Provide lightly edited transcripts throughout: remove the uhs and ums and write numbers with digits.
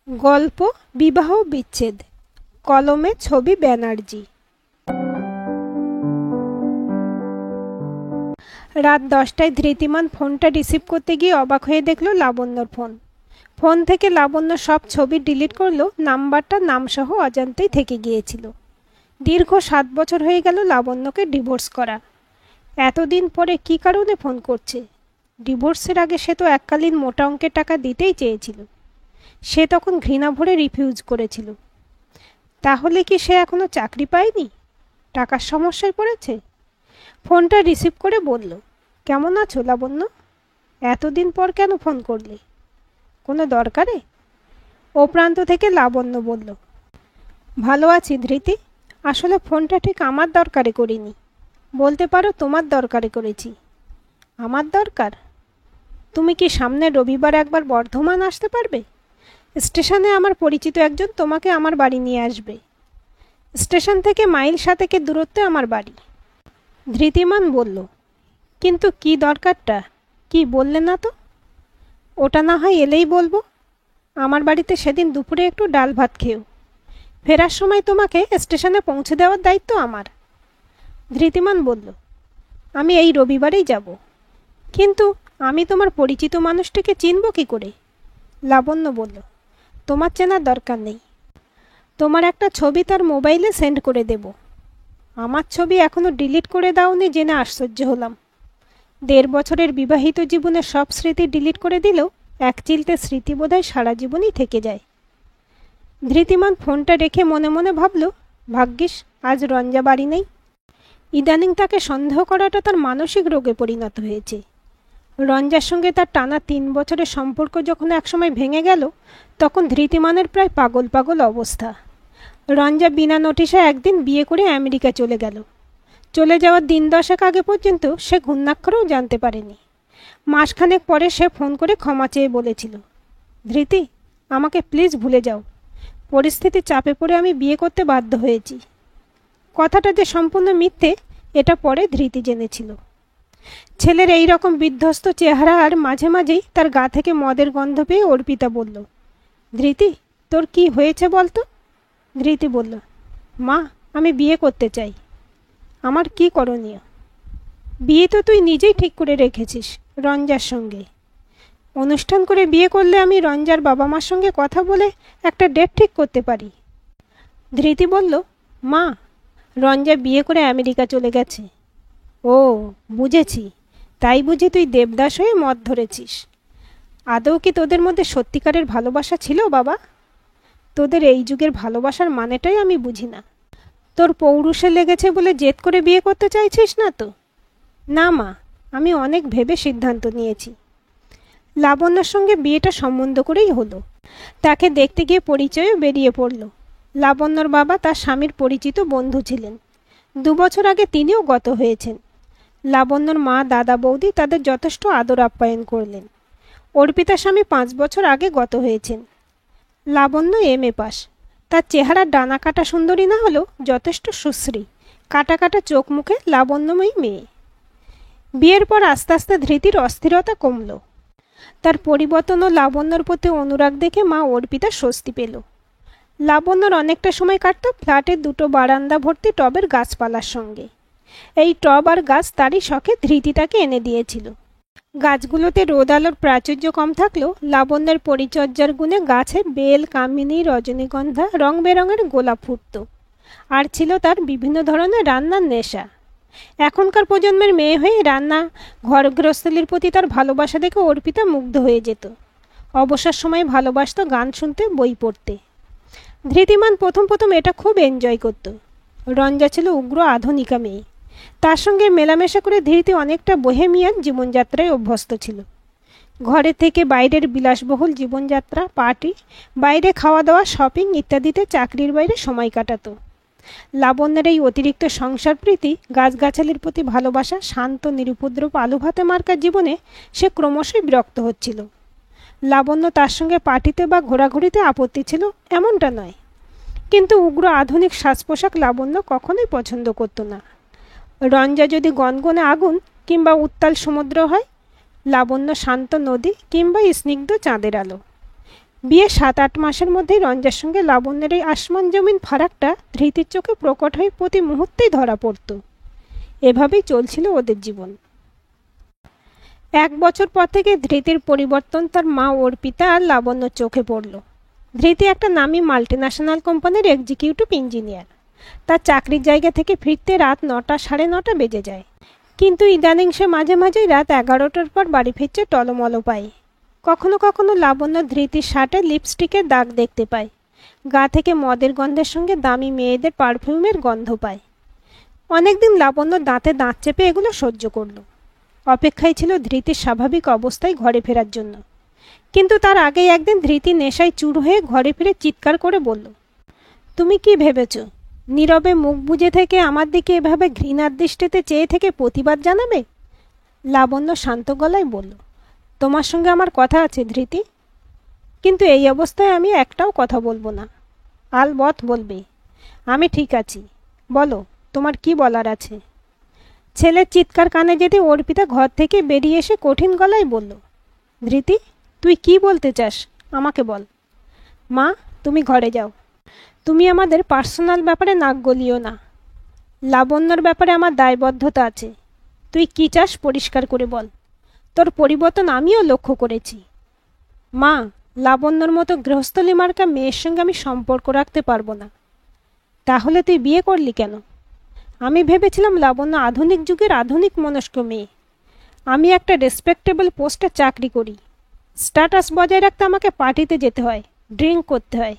গল্প বিবাহ বিচ্ছেদ, কলমে ছবি ব্যানার্জি। রাত 10টায় ধৃতিমান ফোনটা রিসিভ করতে গিয়ে অবাক হয়ে দেখল লাবণ্যর ফোন। ফোন থেকে লাবণ্য সব ছবি ডিলিট করলো, নাম্বারটা নামসহ অজান্তেই থেকে গিয়েছিল। দীর্ঘ 7 বছর হয়ে গেল লাবণ্যকে ডিভোর্স করা। এতদিন পরে কী কারণে ফোন করছে? ডিভোর্সের আগে সে তো এককালীন মোটা অঙ্কের টাকা দিতেই চেয়েছিল। সে তখন ঘৃণা ভরে রিফিউজ করেছিল। তাহলে কি সে এখনো চাকরি পায়নি? টাকার সমস্যায় পড়েছে? ফোনটা রিসিভ করে বলল, কেমন আছো লাবণ্য? এতদিন পর কেন ফোন করলে? কোনো দরকারে? ও প্রান্ত থেকে লাবণ্য বলল, ভালো আছি ধৃতি। আসলে ফোনটা ঠিক আমার দরকারে করিনি, বলতে পারো তোমার দরকারে করেছি। আমার দরকার? তুমি কি সামনের রবিবার একবার বর্ধমান আসতে পারবে? স্টেশনে আমার পরিচিত একজন তোমাকে আমার বাড়ি নিয়ে আসবে। স্টেশন থেকে মাইল 7 দূরত্বে আমার বাড়ি। ধৃতিমান বলল, কিন্তু কি দরকারটা কি বললে না তো? ওটা না হয় এলেই বলবো। আমার বাড়িতে সেদিন দুপুরে একটু ডাল ভাত খেও। ফেরার সময় তোমাকে স্টেশনে পৌঁছে দেওয়ার দায়িত্ব আমার। ধৃতিমান বলল, আমি এই রবিবারেই যাব। কিন্তু আমি তোমার পরিচিত মানুষটিকে চিনব কি করে? লাবণ্য বলল, তোমার চেনার দরকার নেই। তোমার একটা ছবি তার মোবাইলে সেন্ড করে দেব। আমার ছবি এখনো ডিলিট করে দাওনি জেনে আশ্চর্য হলাম। 1.5 বছরের বিবাহিত জীবনের সব স্মৃতি ডিলিট করে দিলেও এক চিলতে স্মৃতি বোধহয় সারা জীবনই থেকে যায়। ধৃতিমান ফোনটা রেখে মনে মনে ভাবল, ভাগ্যিস আজ রঞ্জা বাড়ি নেই। ইদানিং তাকে সন্দেহ করাটা তার মানসিক রোগে পরিণত হয়েছে। রঞ্জার সঙ্গে তার টানা 3 বছরের সম্পর্ক যখন একসময় ভেঙে গেল, তখন ধৃতিমানের প্রায় পাগল পাগল অবস্থা। রঞ্জা বিনা নোটিশে একদিন বিয়ে করে আমেরিকা চলে গেল। চলে যাওয়ার দিন 10 আগে পর্যন্ত সে ঘুণাক্ষরেও জানতে পারেনি। মাসখানেক পরে সে ফোন করে ক্ষমা চেয়ে বলেছিল, ধৃতি, আমাকে প্লিজ ভুলে যাও। পরিস্থিতির চাপে পড়ে আমি বিয়ে করতে বাধ্য হয়েছি। কথাটা যে সম্পূর্ণ মিথ্যে এটা পরে ধৃতি জেনেছিল। ছেলের এই রকম বিধ্বস্ত চেহারা আর মাঝে মাঝেই তার গা থেকে মদের গন্ধ পেয়ে অর্পিতা বলল, ধৃতি, তোর কি হয়েছে বলতো? ধৃতি বলল, মা, আমি বিয়ে করতে চাই। আমার কি করণীয়? বিয়ে তো তুই নিজেই ঠিক করে রেখেছিস রঞ্জার সঙ্গে। অনুষ্ঠান করে বিয়ে করলে আমি রঞ্জার বাবা মার সঙ্গে কথা বলে একটা ডেট ঠিক করতে পারি। ধৃতি বলল, মা, রঞ্জা বিয়ে করে আমেরিকা চলে গেছে। ও, বুঝেছি। তাই বুঝি তুই দেবদাস হয়ে মদ ধরেছিস। আদৌ কি তোদের মধ্যে সত্যিকারের ভালোবাসা ছিল বাবা? তোদের এই যুগের ভালোবাসার মানেটাই আমি বুঝি না। তোর পৌরুষে লেগেছে বলে জেদ করে বিয়ে করতে চাইছিস না তো? না মা, আমি অনেক ভেবে সিদ্ধান্ত নিয়েছি। লাবণ্যর সঙ্গে বিয়েটা সম্বন্ধ করেই হলো। তাকে দেখতে গিয়ে পরিচয়ও বেরিয়ে পড়ল। লাবণ্যর বাবা তার স্বামীর পরিচিত বন্ধু ছিলেন। 2 বছর আগে তিনিও গত হয়েছেন। লাবণ্যর মা, দাদা, বৌদি তাদের যথেষ্ট আদর আপ্যায়ন করলেন। অর্পিতার স্বামী 5 বছর আগে গত হয়েছেন। লাবণ্য MA পাস। তার চেহারা ডানা কাটা সুন্দরী না হলেও যথেষ্ট সুশ্রী। কাটা কাটা চোখ মুখে লাবণ্যময়ী মেয়ে। বিয়ের পর আস্তে আস্তে ধৃতির অস্থিরতা কমল। তার পরিবর্তন ও লাবণ্যর প্রতি অনুরাগ দেখে মা অর্পিতা স্বস্তি পেল। লাবণ্যর অনেকটা সময় কাটত ফ্ল্যাটের 2টো বারান্দা ভর্তি টবের গাছপালার সঙ্গে। এই টব আর গাছ তারই শখে ধৃতি তাকে এনে দিয়েছিল। গাছগুলোতে রোদ আলোর প্রাচুর্য কম থাকলেও লাবণ্যের পরিচর্যার গুণে গাছে বেল, কামিনী, রজনীগন্ধা, রং বেরঙের গোলাপ ফুটত। আর ছিল তার বিভিন্ন ধরনের রান্নার নেশা। এখনকার প্রজন্মের মেয়ে হয়ে রান্না, ঘর গৃহস্থলীর প্রতি তার ভালোবাসা দেখে অর্পিতা মুগ্ধ হয়ে যেত। অবসর সময়ে ভালোবাসত গান শুনতে, বই পড়তে। ধৃতিমান প্রথম এটা খুব এনজয় করত। রঞ্জা ছিল উগ্র আধুনিকা মেয়ে। তার সঙ্গে মেলামেশা করে ধৃতি অনেকটা বোহেমিয়ান জীবনযাত্রায় অভ্যস্ত ছিল। ঘরে থেকে বাইরের বিলাসবহুল জীবনযাত্রা, পার্টি, বাইরে খাওয়া দাওয়া, শপিং ইত্যাদিতে চাকরির বাইরে সময় কাটাত। লাবণ্যের এই অতিরিক্ত সংসার প্রীতি, গাছগাছালির প্রতি ভালোবাসা, শান্ত নিরুপদ্রব আলু ভাতে মার্কা জীবনে সে ক্রমশই বিরক্ত হচ্ছিল। লাবণ্য তার সঙ্গে পার্টিতে বা ঘোরাঘুরিতে আপত্তি ছিল এমনটা নয়, কিন্তু উগ্র আধুনিক সাজ পোশাক লাবণ্য কখনোই পছন্দ করত না। রঞ্জা যদি গনগনে আগুন কিংবা উত্তাল সমুদ্র হয়, লাবণ্য শান্ত নদী কিংবা স্নিগ্ধ চাঁদের আলো। বিয়ে 7-8 মাসের মধ্যেই রঞ্জার সঙ্গে লাবণ্যের এই আসমান জমিন ফারাকটা ধৃতির চোখে প্রকট হয়ে প্রতি মুহূর্তেই ধরা পড়ত। এভাবেই চলছিল ওদের জীবন। 1 বছর পর থেকে ধৃতির পরিবর্তন তার মা অর্পিতা আর লাবণ্যর চোখে পড়ল। ধৃতি একটা নামী মাল্টিন্যাশনাল কোম্পানির এক্সিকিউটিভ ইঞ্জিনিয়ার। তার চাকরির জায়গা থেকে ফিরতে রাত 9টা, 9:30 বেজে যায়। কিন্তু ইদানিং সে মাঝে মাঝেই রাত 11টার পর বাড়ি ফিরছে টলমল পায়ে। কখনো কখনো লাবণ্য ধৃতির শার্টে লিপস্টিকের দাগ দেখতে পায়। গা থেকে মদের গন্ধের সঙ্গে দামি মেয়েদের পারফিউমের গন্ধ পায়। অনেকদিন লাবণ্য দাঁতে দাঁত চেপে এগুলো সহ্য করল। অপেক্ষায় ছিল ধৃতির স্বাভাবিক অবস্থায় ঘরে ফেরার জন্য। কিন্তু তার আগেই একদিন ধৃতি নেশায় চুর হয়ে ঘরে ফিরে চিৎকার করে বলল, তুমি কি ভেবেছ নীরবে মুখ বুজে থেকে আমার দিকে এভাবে ঘৃণার দৃষ্টিতে চেয়ে থেকে প্রতিবাদ জানাবে? লাবণ্য শান্ত গলায় বলল, তোমার সঙ্গে আমার কথা আছে ধৃতি, কিন্তু এই অবস্থায় আমি একটাও কথা বলবো না। আলবৎ বলবে। আমি ঠিক আছি, বলো তোমার কি বলার আছে। ছেলের চিৎকার কানে যেতে অর্পিতা ঘর থেকে বেরিয়ে এসে কঠিন গলায় বলল, ধৃতি তুই কি বলতে চাস আমাকে বল। মা তুমি ঘরে যাও, তুমি আমাদের পার্সোনাল ব্যাপারে নাক গলিও না। লাবণ্যর ব্যাপারে আমার দায়বদ্ধতা আছে। তুই কি চাস পরিষ্কার করে বল। তোর পরিবর্তন আমিও লক্ষ্য করেছি। মা, লাবণ্যর মতো গৃহস্থলী মার্কা মেয়ের সঙ্গে আমি সম্পর্ক রাখতে পারবো না। তাহলে তুই বিয়ে করলি কেন? আমি ভেবেছিলাম লাবণ্য আধুনিক যুগের আধুনিক মনস্ক মেয়ে। আমি একটা রেসপেক্টেবল পোস্টে চাকরি করি। স্ট্যাটাস বজায় রাখতে আমাকে পার্টিতে যেতে হয়, ড্রিঙ্ক করতে হয়।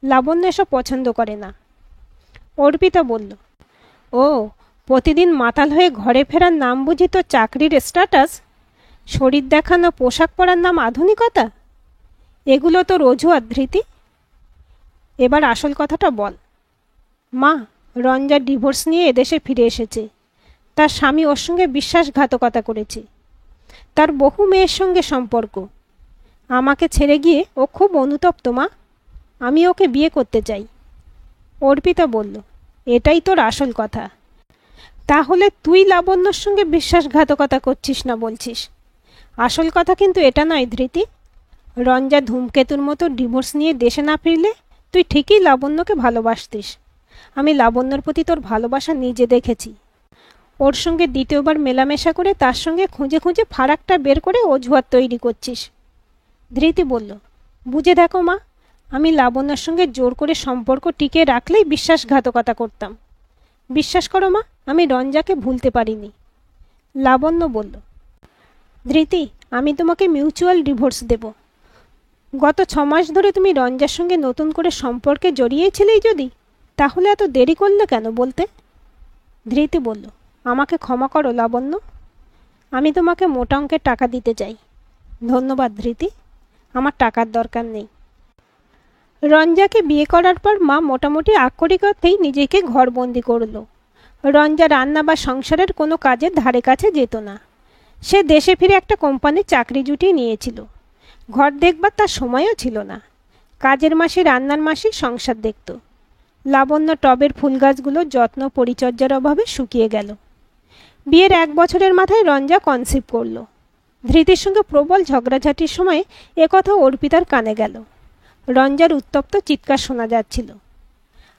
লাবণ্য এসব পছন্দ করে না। অর্পিতা বলল, ও প্রতিদিন মাতাল হয়ে ঘরে ফেরার নাম বুঝি তো চাকরির স্ট্যাটাস? শরীর দেখানো পোশাক পরার নাম আধুনিকতা? এগুলো তোর অজুহাত ধৃতি। এবার আসল কথাটা বল। মা, রঞ্জা ডিভোর্স নিয়ে এদেশে ফিরে এসেছে। তার স্বামী ওর সঙ্গে বিশ্বাসঘাতকতা করেছে। তার বহু মেয়ের সঙ্গে সম্পর্ক। আমাকে ছেড়ে গিয়ে ও খুব অনুতপ্ত মা। আমি ওকে বিয়ে করতে চাই। অর্পিতা বলল, এটাই তোর আসল কথা। তাহলে তুই লাবণ্যর সঙ্গে বিশ্বাসঘাতকতা করছিস না বলছিস। আসল কথা কিন্তু এটা নয় ধৃতি। রঞ্জা ধূমকেতুর মতো ডিভোর্স নিয়ে দেশে না ফিরলে তুই ঠিকই লাবণ্যকে ভালোবাসতিস। আমি লাবণ্যর প্রতি তোর ভালোবাসা নিজে দেখেছি। ওর সঙ্গে দ্বিতীয়বার মেলামেশা করে তার সঙ্গে খুঁজে খুঁজে ফারাকটা বের করে অজুহাত তৈরি করছিস। ধৃতি বলল, বুঝে দেখো মা, আমি লাবণ্যর সঙ্গে জোর করে সম্পর্ক টিকে রাখলেই বিশ্বাসঘাতকতা করতাম। বিশ্বাস করো মা, আমি রঞ্জাকে ভুলতে পারিনি। লাবণ্য বলল, ধৃতি আমি তোমাকে মিউচুয়াল ডিভোর্স দেব। গত 6 মাস ধরে তুমি রঞ্জার সঙ্গে নতুন করে সম্পর্কে জড়িয়েছিলেই যদি, তাহলে এত দেরি করলে কেন বলতে? ধৃতি বলল, আমাকে ক্ষমা করো লাবণ্য। আমি তোমাকে মোটা অঙ্কের টাকা দিতে চাই। ধন্যবাদ ধৃতি, আমার টাকার দরকার নেই। রঞ্জাকে বিয়ে করার পর মা মোটামুটি আক্ষরিক অর্থেই নিজেকে ঘরবন্দি করল। রঞ্জা রান্না বা সংসারের কোনো কাজের ধারে কাছে যেত না। সে দেশে ফিরে একটা কোম্পানির চাকরি জুটিয়ে নিয়েছিল। ঘর দেখবার তার সময়ও ছিল না। কাজের মাসে রান্নার মাসে সংসার দেখত। লাবণ্য টবের ফুল গাছগুলো যত্ন পরিচর্যার অভাবে শুকিয়ে গেল। বিয়ের 1 বছরের মাথায় রঞ্জা কনসিভ করল। ধৃতির সঙ্গে প্রবল ঝগড়াঝাটির সময় একথা অর্পিতার কানে গেল। রঞ্জার উত্তপ্ত চিৎকার শোনা যাচ্ছিল,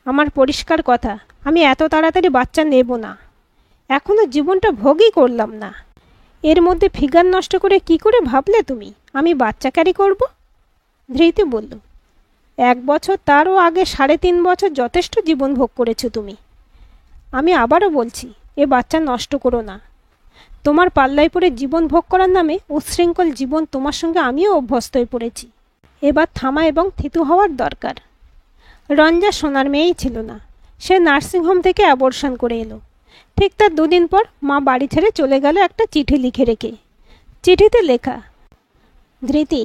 আমার পরিষ্কার কথা, আমি এত তাড়াতাড়ি বাচ্চা নেব না। এখনো জীবনটা ভোগই করলাম না। এর মধ্যে ফিগার নষ্ট করে কি করে ভাবলে তুমি আমি বাচ্চা ক্যারি করব? ধৃতি বলল, 1 বছর তারও আগে 3.5 বছর যথেষ্ট জীবন ভোগ করেছো তুমি। আমি আবারও বলছি, এ বাচ্চা নষ্ট করো না। তোমার পাল্লায় পড়ে জীবন ভোগ করার নামে উচ্ছৃঙ্খল জীবন তোমার সঙ্গে আমিও অভ্যস্ত হয়ে পড়েছি। এবার থামা এবং থিতু হওয়ার দরকার। রঞ্জা সোনার মেয়েই ছিল না। সে নার্সিংহোম থেকে অ্যাবর্শন করে এলো। ঠিক তার 2 দিন পর মা বাড়ি ছেড়ে চলে গেল একটা চিঠি লিখে রেখে। চিঠিতে লেখা, ধৃতি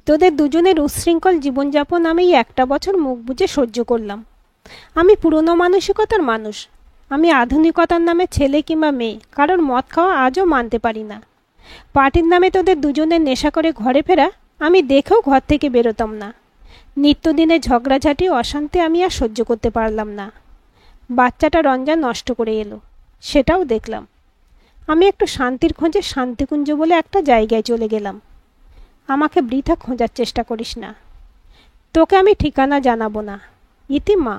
তোদের দুজনের উচ্ছৃঙ্খল জীবনযাপন আমি 1টা বছর মুখ বুজে সহ্য করলাম। আমি পুরনো মানসিকতার মানুষ। আমি আধুনিকতার নামে ছেলে কিংবা মেয়ে কারোর মদ খাওয়া আজও মানতে পারি না। পার্টির নামে তোদের দুজনের নেশা করে ঘরে ফেরা আমি দেখেও ঘর থেকে বেরোতাম না। নিত্যদিনে ঝগড়াঝাটি অশান্তি আমি আর সহ্য করতে পারলাম না। বাচ্চাটা রঞ্জা নষ্ট করে এলো, সেটাও দেখলাম। আমি একটু শান্তির খোঁজে শান্তিকুঞ্জ বলে একটা জায়গায় চলে গেলাম। আমাকে বৃথা খোঁজার চেষ্টা করিস না। তোকে আমি ঠিকানা জানাবো না, ইতি মা।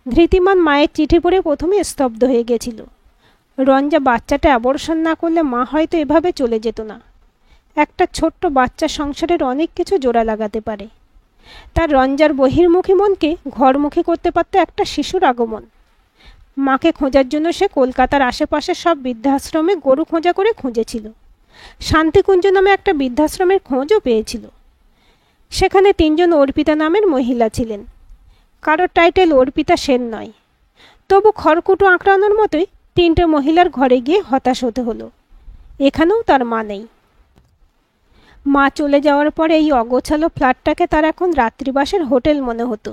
ধৃতিমান মায়ের চিঠি পড়ে প্রথমে স্তব্ধ হয়ে গেছিল। রঞ্জা বাচ্চাটা অ্যাবর্শন না করলে মা হয়তো এভাবে চলে যেত না। একটা ছোট্ট বাচ্চা সংসারের অনেক কিছু জোড়া লাগাতে পারে। তার রঞ্জার বহির্মুখী মনকে ঘরমুখী করতে পারত একটা শিশুর আগমন। মাকে খোঁজার জন্য সে কলকাতার আশেপাশে সব বৃদ্ধাশ্রমে গরু খোঁজা করে খুঁজেছিল। শান্তিকুঞ্জ নামে একটা বৃদ্ধাশ্রমের খোঁজও পেয়েছিল। সেখানে 3 জন অর্পিতা নামের মহিলা ছিলেন। কারোর টাইটেল অর্পিতা সেন নয়। তবু খড়কুটো আঁকড়ানোর মতোই 3টে মহিলার ঘরে গিয়ে হতাশ হতে হলো। এখানেও তার মা নেই। মা চলে যাওয়ার পরে এই অগোছালো ফ্ল্যাটটাকে তার এখন রাত্রিবাসের হোটেল মনে হতো।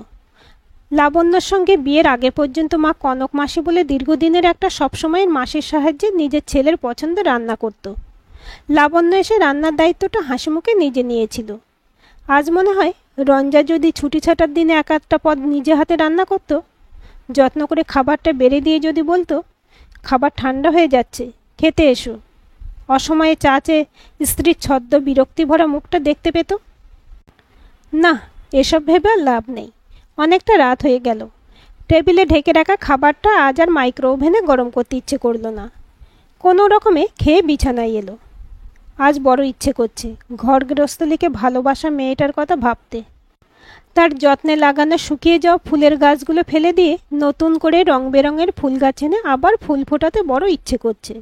লাবণ্যর সঙ্গে বিয়ের আগে পর্যন্ত মা কনক মাসি বলে দীর্ঘদিনের একটা সবসময়ের মাসির সাহায্যে নিজের ছেলের পছন্দ রান্না করত। লাবণ্য এসে রান্নার দায়িত্বটা হাসিমুখে নিজে নিয়েছিল। আজ মনে হয় রঞ্জা যদি ছুটি ছাটার দিনে এক একটা পদ নিজে হাতে রান্না করত, যত্ন করে খাবারটা বেড়ে দিয়ে যদি বলতো, খাবার ঠান্ডা হয়ে যাচ্ছে, খেতে এসো, অসময়ে চা চেয়ে স্ত্রীর ছদ্ম বিরক্তি ভরা মুখটা দেখতে পেত। না, এসব ভেবে আর লাভ নেই। অনেকটা রাত হয়ে গেল। টেবিলে ঢেকে রাখা খাবারটা আজ আর মাইক্রো ওভেনে গরম করতে ইচ্ছে করল না। কোনো রকমে খেয়ে বিছানায় এলো। আজ বড় ইচ্ছে করছে ঘর গৃহস্থলীকে ভালোবাসা মেয়েটার কথা ভাবতে। তার যত্নে লাগানো শুকিয়ে যাওয়া ফুলের গাছগুলো ফেলে দিয়ে নতুন করে রং বেরঙের ফুল গাছ এনে আবার ফুল ফোটাতে বড় ইচ্ছে করছে।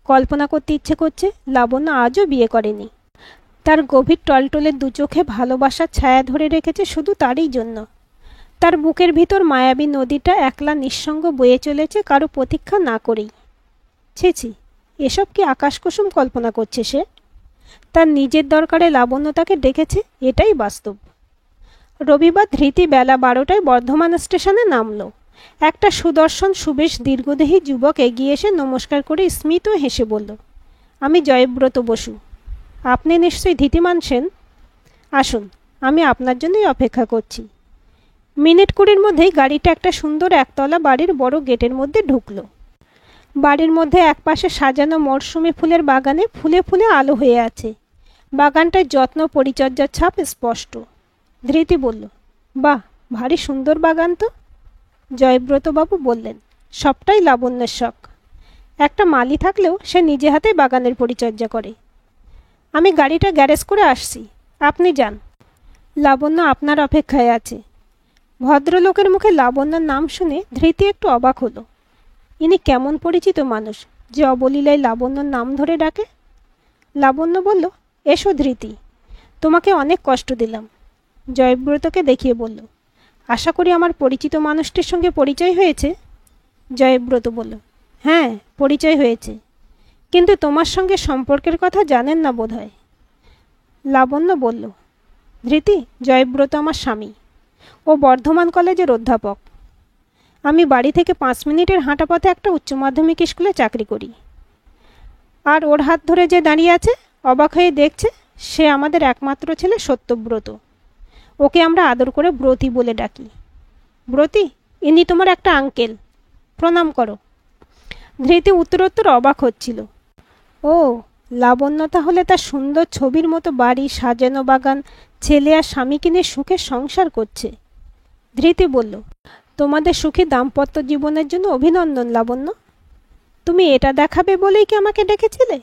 কল্পনা করতে ইচ্ছে করছে লাবণ্য আজও বিয়ে করেনি। তার গভীর টলটলে দু চোখে ভালোবাসার ছায়া ধরে রেখেছে শুধু তারই জন্য। তার বুকের ভিতর মায়াবী নদীটা একলা নিঃসঙ্গ বয়ে চলেছে কারো প্রতীক্ষা না করেই। ছি ছি, এসব কি আকাশকুসুম কল্পনা করছে সে? তার নিজের দরকারে লাবণ্য তাকে ডেকেছে, এটাই বাস্তব। রবিবার ধৃতি বেলা 12টায় বর্ধমান স্টেশনে নামল। একটা সুদর্শন সুবেশ দীর্ঘদেহী যুবক এগিয়ে এসে নমস্কার করে স্মিত হেসে বলল, আমি জয়ব্রত বসু। আপনি নিশ্চয়ই ধৃতিমান সেন? আসুন, আমি আপনার জন্যই অপেক্ষা করছি। মিনিট 20 মধ্যেই গাড়িটা একটা সুন্দর একতলা বাড়ির বড় গেটের মধ্যে ঢুকল। বাড়ির মধ্যে একপাশে সাজানো মরশুমি ফুলের বাগানে ফুলে ফুলে আলো হয়ে আছে। বাগানটায় যত্ন পরিচর্যার ছাপ স্পষ্ট। ধৃতি বলল, বাহ, ভারী সুন্দর বাগান তো। জয়ব্রতবাবু বললেন, সবটাই লাবণ্যের শখ। একটা মালি থাকলেও সে নিজে হাতে বাগানের পরিচর্যা করে। আমি গাড়িটা গ্যারেজ করে আসছি, আপনি যান। লাবণ্য আপনার অপেক্ষায় আছে। ভদ্রলোকের মুখে লাবণ্যর নাম শুনে ধৃতি একটু অবাক হলো। ইনি কেমন পরিচিত মানুষ যে অবলীলায় লাবণ্যর নাম ধরে ডাকে। লাবণ্য বলল, এসো ধৃতি, তোমাকে অনেক কষ্ট দিলাম। জয়ব্রতকে দেখিয়ে বলল, আশা করি আমার পরিচিত মানুষটির সঙ্গে পরিচয় হয়েছে। জয়ব্রত বলল, হ্যাঁ, পরিচয় হয়েছে, কিন্তু তোমার সঙ্গে সম্পর্কের কথা জানেন না বোধহয়। লাবণ্য বলল, ধৃতি, জয়ব্রত আমার স্বামী। ও বর্ধমান কলেজের অধ্যাপক। আমি বাড়ি থেকে 5 মিনিটের হাঁটা পথে একটা উচ্চ মাধ্যমিক স্কুলে চাকরি করি। আর ওর হাত ধরে যে দাঁড়িয়ে আছে অবাক হয়ে দেখছে, সে আমাদের একমাত্র ছেলে সত্যব্রত। ওকে আমরা আদর করে ব্রতী বলে ডাকি। ব্রতী, ইনি তোমার একটা আঙ্কেল, প্রণাম করো। ধৃতি উত্তরোত্তর অবাক হচ্ছিল। ও, লাবণ্য তাহলে তার সুন্দর ছবির মতো বাড়ি, সাজানো বাগান, ছেলে আর স্বামীকে নিয়ে সুখে সংসার করছে। ধৃতি বলল, তোমাদের সুখী দাম্পত্য জীবনের জন্য অভিনন্দন লাবণ্য। তুমি এটা দেখাবে বলেই কি আমাকে ডেকেছিলে?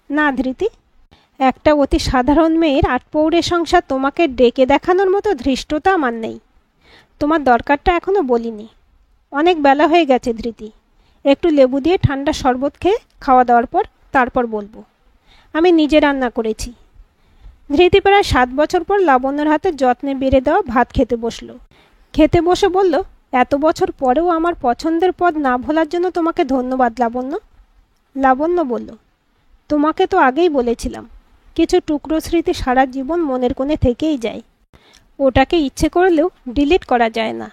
না ধৃতি, একটা অতি সাধারণ মেয়ের আটপৌরে সংসার তোমাকে ডেকে দেখানোর মতো ধৃষ্টতা আমার নেই। তোমার দরকারটা এখনো বলিনি। অনেক বেলা হয়ে গেছে ধৃতি। একটু লেবু দিয়ে ঠান্ডা শরবত খেয়ে খাওয়া দাওয়ার পর তারপর বলবো। আমি নিজে রান্না করেছি। ধৃতি প্রায় 7 বছর পর লাবণ্যর হাতে যত্নে বেড়ে দেওয়া ভাত খেতে বসলো। খেতে বসে বলল, এত বছর পরেও আমার পছন্দের পদ না ভোলার জন্য তোমাকে ধন্যবাদ লাবণ্য। লাবণ্য বলল, তোমাকে তো আগেই বলেছিলাম, কিছু টুকরো স্মৃতি সারা জীবন মনের কোণে থেকেই যায়। ওটাকে ইচ্ছে করলেও ডিলিট করা যায় না।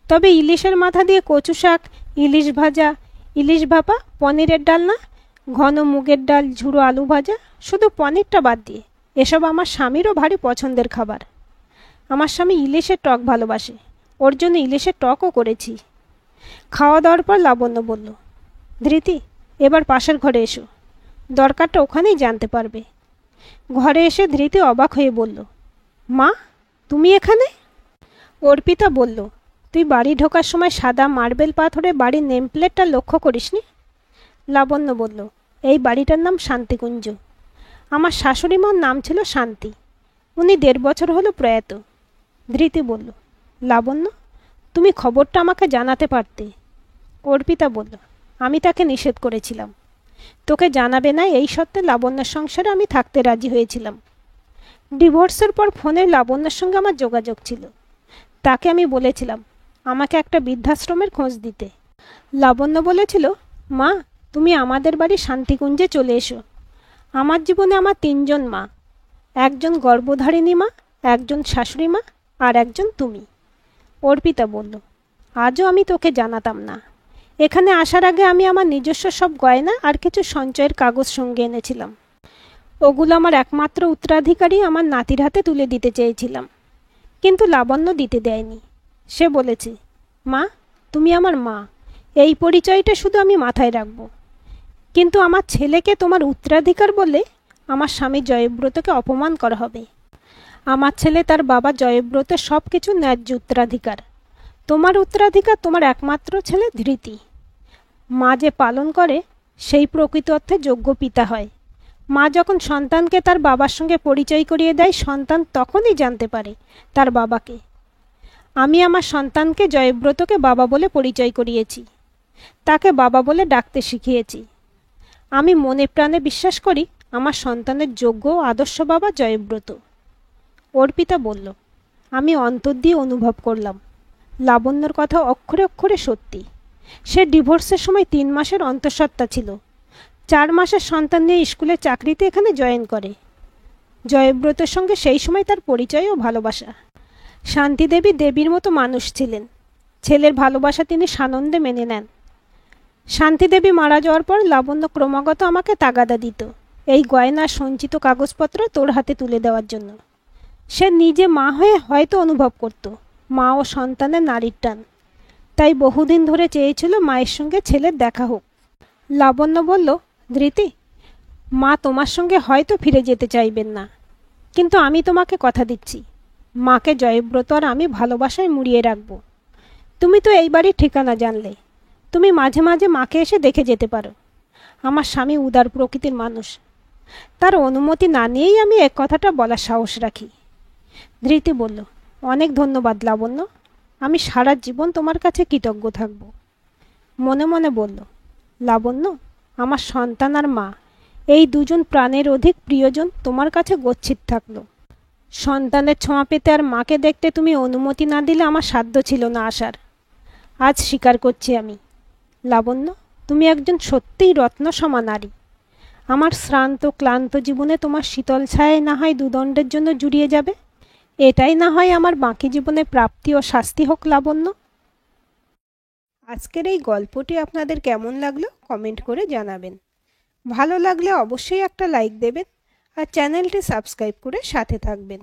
তবে ইলিশের মাথা দিয়ে কচু শাক, ইলিশ ভাজা, ইলিশ ভাপা, পনিরের ডালনা, ঘন মুগের ডাল, ঝুড়ো আলু ভাজা, শুধু পনিরটা বাদ দিয়ে এসব আমার স্বামীরও ভারী পছন্দের খাবার। আমার স্বামী ইলিশের টক ভালোবাসে, ওর জন্য ইলিশের টকও করেছি। খাওয়া দাওয়ার পর লাবণ্য বলল, ধৃতি, এবার পাশের ঘরে এসো, দরকারটা ওখানেই জানতে পারবে। ঘরে এসে ধৃতি অবাক হয়ে বলল, মা, তুমি এখানে? অর্পিতা বলল, তুই বাড়ি ঢোকার সময় সাদা মার্বেল পাথরে বাড়ির নেম প্লেটটা লক্ষ্য করিসনি? লাবণ্য বলল, এই বাড়িটার নাম শান্তিকুঞ্জ। আমার শাশুড়ি মার নাম ছিল শান্তি। উনি 1.5 বছর হলো প্রয়াত। ধৃতি বলল, লাবণ্য, তুমি খবরটা আমাকে জানাতে পারতে। অর্পিতা বলল, আমি তাকে নিষেধ করেছিলাম। তোকে জানাবে না এই সত্ত্বে লাবণ্যের সংসারে আমি থাকতে রাজি হয়েছিলাম। ডিভোর্সের পর ফোনে লাবণ্যের সঙ্গে আমার যোগাযোগ ছিল। তাকে আমি বলেছিলাম আমাকে একটা বৃদ্ধাশ্রমের খোঁজ দিতে। লাবণ্য বলেছিল, মা, তুমি আমাদের বাড়ি শান্তিকুঞ্জে চলে এসো। আমার জীবনে আমার 3 জন মা, একজন গর্ভধারিণী মা, একজন শাশুড়ি মা, আর একজন তুমি। অর্পিতা বলল, আজও আমি তোকে জানাতাম না। এখানে আসার আগে আমি আমার নিজস্ব সব গয়না আর কিছু সঞ্চয়ের কাগজ সঙ্গে এনেছিলাম। ওগুলো আমার একমাত্র উত্তরাধিকারী আমার নাতির হাতে তুলে দিতে চেয়েছিলাম, কিন্তু লাবণ্য দিতে দেয়নি। সে বলেছে, মা, তুমি আমার মা, এই পরিচয়টা শুধু আমি মাথায় রাখব। কিন্তু আমার ছেলেকে তোমার উত্তরাধিকার বলে আমার স্বামী জয়ব্রতকে অপমান করা হবে। আমার ছেলে তার বাবা জয়ব্রতের সব কিছু ন্যায্য উত্তরাধিকার। তোমার উত্তরাধিকার তোমার একমাত্র ছেলে ধৃতি। মা যে পালন করে সেই প্রকৃত অর্থে যোগ্য পিতা হয়। মা যখন সন্তানকে তার বাবার সঙ্গে পরিচয় করিয়ে দেয়, সন্তান তখনই জানতে পারে তার বাবাকে। আমি আমার সন্তানকে জয়ব্রতকে বাবা বলে পরিচয় করিয়েছি, তাকে বাবা বলে ডাকতে শিখিয়েছি। আমি মনে প্রাণে বিশ্বাস করি আমার সন্তানের যোগ্য আদর্শ বাবা জয়ব্রত। অর্পিতা বলল, আমি অন্তর দিয়ে অনুভব করলাম লাবণ্যর কথা অক্ষরে অক্ষরে সত্যি। সে ডিভোর্সের সময় 3 মাসের অন্তঃসত্ত্বা ছিল। 4 মাসের সন্তান নিয়ে স্কুলে চাকরিতে এখানে জয়েন করে। জয়ব্রতের সঙ্গে সেই সময় তার পরিচয় ও ভালোবাসা। শান্তিদেবী দেবীর মতো মানুষ ছিলেন। ছেলের ভালোবাসা তিনি সানন্দে মেনে নেন। শান্তিদেবী মারা যাওয়ার পর লাবণ্য ক্রমাগত আমাকে তাগাদা দিত এই গয়না সঞ্চিত কাগজপত্র তোর হাতে তুলে দেওয়ার জন্য। সে নিজে মা হয়ে হয়তো অনুভব করত মা ও সন্তানের নারীর টান, তাই বহুদিন ধরে চেয়েছিল মায়ের সঙ্গে ছেলের দেখা হোক। লাবণ্য বলল, ধৃতি, মা তোমার সঙ্গে হয়তো ফিরে যেতে চাইবেন না, কিন্তু আমি তোমাকে কথা দিচ্ছি মাকে জয়ব্রত আর আমি ভালোবাসায় মুড়িয়ে রাখব। তুমি তো এই বাড়ির ঠিকানা জানলে, তুমি মাঝে মাঝে মাকে এসে দেখে যেতে পারো। আমার স্বামী উদার প্রকৃতির মানুষ, তার অনুমতি না নিয়েই আমি এক কথাটা বলার সাহস রাখি। ধৃতি বলল, অনেক ধন্যবাদ লাবণ্য, আমি সারা জীবন তোমার কাছে কৃতজ্ঞ থাকব। মনে মনে বলল, লাবণ্য, আমার সন্তান আর মা, এই দুজন প্রাণের অধিক প্রিয়জন তোমার কাছে গচ্ছিত থাকলো। সন্তানের ছোঁয়া পেতে আর মাকে দেখতে তুমি অনুমতি না দিলে আমার সাধ্য ছিল না আসার। আজ স্বীকার করছি আমি। লাবণ্য, তুমি একজন সত্যিই রত্নসমা নারী। আমার শ্রান্ত ক্লান্ত জীবনে তোমার শীতল ছায় না হয় দুদণ্ডের জন্য জুড়িয়ে যাবে, এটাই না হয় আমার বাকি জীবনে প্রাপ্তি ও শাস্তি হোক লাবণ্য। আজকের এই গল্পটি আপনাদের কেমন লাগলো কমেন্ট করে জানাবেন। ভালো লাগলে অবশ্যই একটা লাইক দেবেন আর চ্যানেলটি সাবস্ক্রাইব করে সাথে থাকবেন।